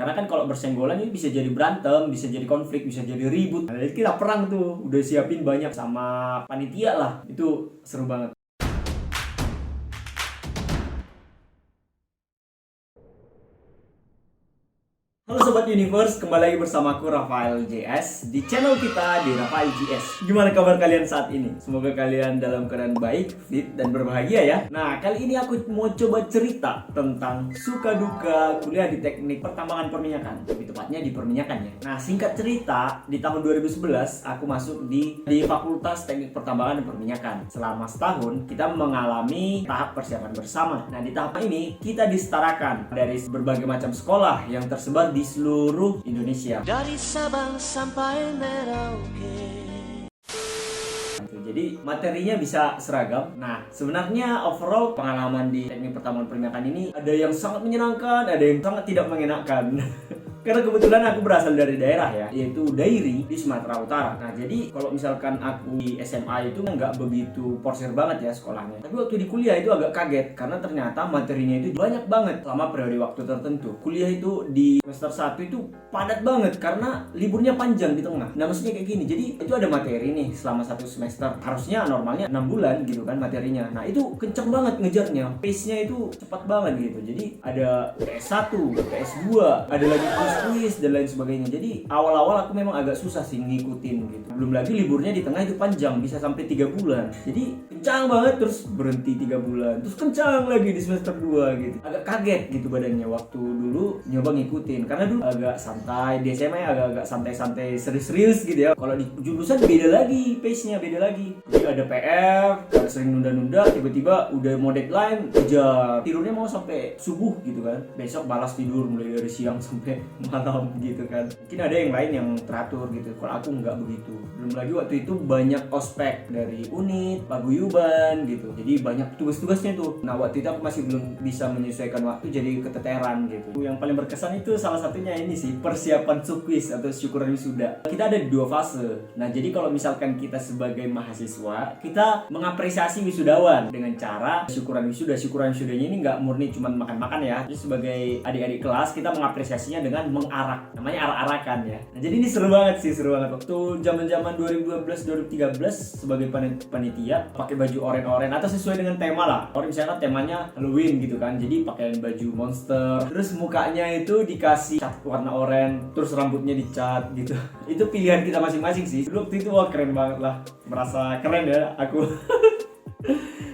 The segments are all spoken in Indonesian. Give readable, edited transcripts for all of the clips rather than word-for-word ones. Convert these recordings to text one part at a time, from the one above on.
Karena kan kalau bersenggolan ini bisa jadi berantem, bisa jadi konflik, bisa jadi ribut. Nah, jadi kita perang tuh, udah siapin banyak sama panitia lah. Itu seru banget. Halo Sobat Universe, kembali lagi bersama aku Rafael JS di channel kita di Rafael JS. Gimana kabar kalian saat ini? Semoga kalian dalam keadaan baik, fit, dan berbahagia ya. Nah, kali ini aku mau coba cerita tentang suka duka kuliah di teknik pertambangan perminyakan. Lebih tepatnya di perminyakan ya. Nah, singkat cerita, di tahun 2011 aku masuk di Fakultas Teknik Pertambangan dan Perminyakan. Selama setahun, kita mengalami tahap persiapan bersama. Nah, di tahap ini kita disetarakan dari berbagai macam sekolah yang tersebar di seluruh Indonesia. Dari Sabang sampai Merauke. Jadi materinya bisa seragam. Nah, sebenarnya overall pengalaman di teknik pertambangan perminyakan ini ada yang sangat menyenangkan, ada yang sangat tidak mengenakan. Karena kebetulan aku berasal dari daerah ya, yaitu Dairi di Sumatera Utara. Nah, jadi kalau misalkan aku di SMA itu nggak begitu porsir banget ya sekolahnya. Tapi waktu di kuliah itu agak kaget karena ternyata materinya itu banyak banget selama periode waktu tertentu. Kuliah itu di semester 1 itu padat banget karena liburnya panjang di tengah. Nah, maksudnya kayak gini. Jadi itu ada materi nih selama satu semester. Harusnya normalnya 6 bulan gitu kan materinya. Nah, itu kenceng banget ngejarnya. Pace-nya itu cepat banget gitu. Jadi ada PS1, PS2, ada lagi kuis dan lain sebagainya. Jadi awal-awal aku memang agak susah sih ngikutin gitu. Belum lagi liburnya di tengah itu panjang, bisa sampai 3 bulan. Jadi kencang banget, terus berhenti 3 bulan, terus kencang lagi di semester 2 gitu. Agak kaget gitu badannya waktu dulu nyoba ngikutin. Karena dulu agak santai, di SMA agak santai-santai, serius-serius gitu ya. Kalau di jurusan beda lagi, pace-nya beda lagi. Jadi ada PR, ada sering nunda-nunda, tiba-tiba udah mau deadline, kejar. Tidurnya mau sampai subuh gitu kan. Besok balas tidur mulai dari siang sampai malam gitu kan. Mungkin ada yang lain yang teratur gitu. Kalau aku nggak begitu. Belum lagi waktu itu banyak ospek dari unit, paguyuban gitu. Jadi banyak tugas-tugasnya tuh. Nah, waktu itu aku masih belum bisa menyesuaikan waktu, jadi keteteran gitu. Yang paling berkesan itu salah satunya ini sih, persiapan sukvis atau syukuran wisuda. Kita ada di 2 fase. Nah, jadi kalau misalkan kita sebagai mahasiswa, kita mengapresiasi wisudawan dengan cara syukuran wisuda. Syukuran wisudanya ini nggak murni cuma makan-makan ya. Jadi sebagai adik-adik kelas, kita mengapresiasinya dengan mengarak, namanya arak-arakan ya. Nah, jadi ini seru banget sih, seru banget. Waktu zaman-zaman 2012-2013 sebagai panitia pakai baju oranye-oranye atau sesuai dengan tema lah. Kalau misalnya temanya Halloween gitu kan, jadi pakai baju monster. Terus mukanya itu dikasih cat warna oranye, terus rambutnya dicat gitu. Itu pilihan kita masing-masing sih. Dulu waktu itu wah keren banget lah, merasa keren ya aku.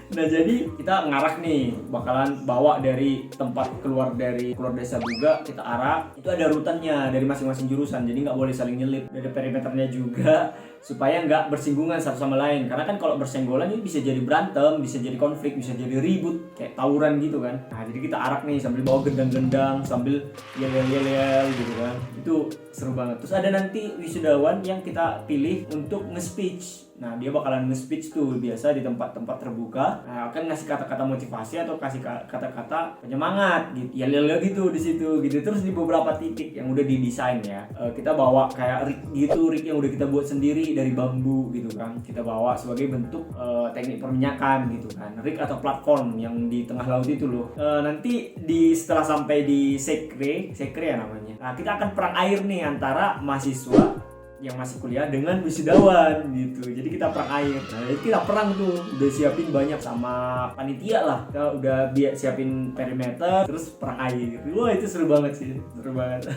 Nah, jadi kita ngarak nih, bakalan bawa dari tempat keluar desa juga, kita arak. Itu ada rutannya dari masing-masing jurusan, jadi nggak boleh saling nyelip. Dari perimeternya juga, supaya nggak bersinggungan satu sama lain. Karena kan kalau bersenggolan ini bisa jadi berantem, bisa jadi konflik, bisa jadi ribut, kayak tawuran gitu kan. Nah, jadi kita arak nih sambil bawa gendang-gendang, sambil yel-yel gitu kan. Itu seru banget. Terus ada nanti wisudawan yang kita pilih untuk nge-speech. Nah, dia bakalan nge-speech tuh biasa di tempat-tempat terbuka. Nah, akan ngasih kata-kata motivasi atau kasih kata-kata penyemangat gitu. Ya gitu di situ gitu. Terus di beberapa titik yang udah didesain ya. Kita bawa kayak rig gitu, rig yang udah kita buat sendiri dari bambu gitu kan. Kita bawa sebagai bentuk teknik perminyakan gitu kan. Rig atau platform yang di tengah laut itu loh. Nanti setelah sampai di sekre ya namanya. Nah, kita akan perang air nih antara mahasiswa yang masih kuliah dengan wisudawan gitu. Jadi kita perang air. Nah, jadi kita perang tuh, udah siapin banyak sama panitia lah. Kita udah siapin perimeter, terus perang air. Wah, itu seru banget sih, seru banget.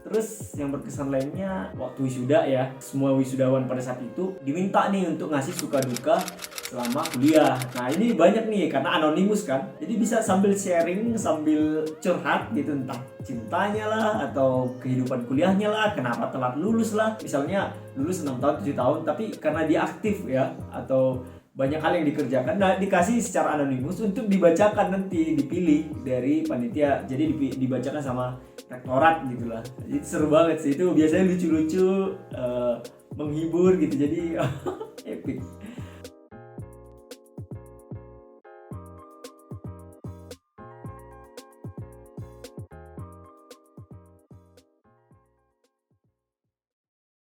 Terus yang berkesan lainnya waktu wisuda ya, semua wisudawan pada saat itu diminta nih untuk ngasih suka duka selama kuliah. Nah, ini banyak nih karena anonimus kan. Jadi bisa sambil sharing, sambil curhat gitu, entah cintanya lah atau kehidupan kuliahnya lah, kenapa telat lulus lah. Misalnya lulus 6 tahun, 7 tahun tapi karena dia aktif ya, atau banyak hal yang dikerjakan. Nah, dikasih secara anonimus untuk dibacakan nanti, dipilih dari panitia. Jadi dibacakan sama rektorat gitulah. Jadi seru banget sih, itu biasanya lucu-lucu, menghibur gitu. Jadi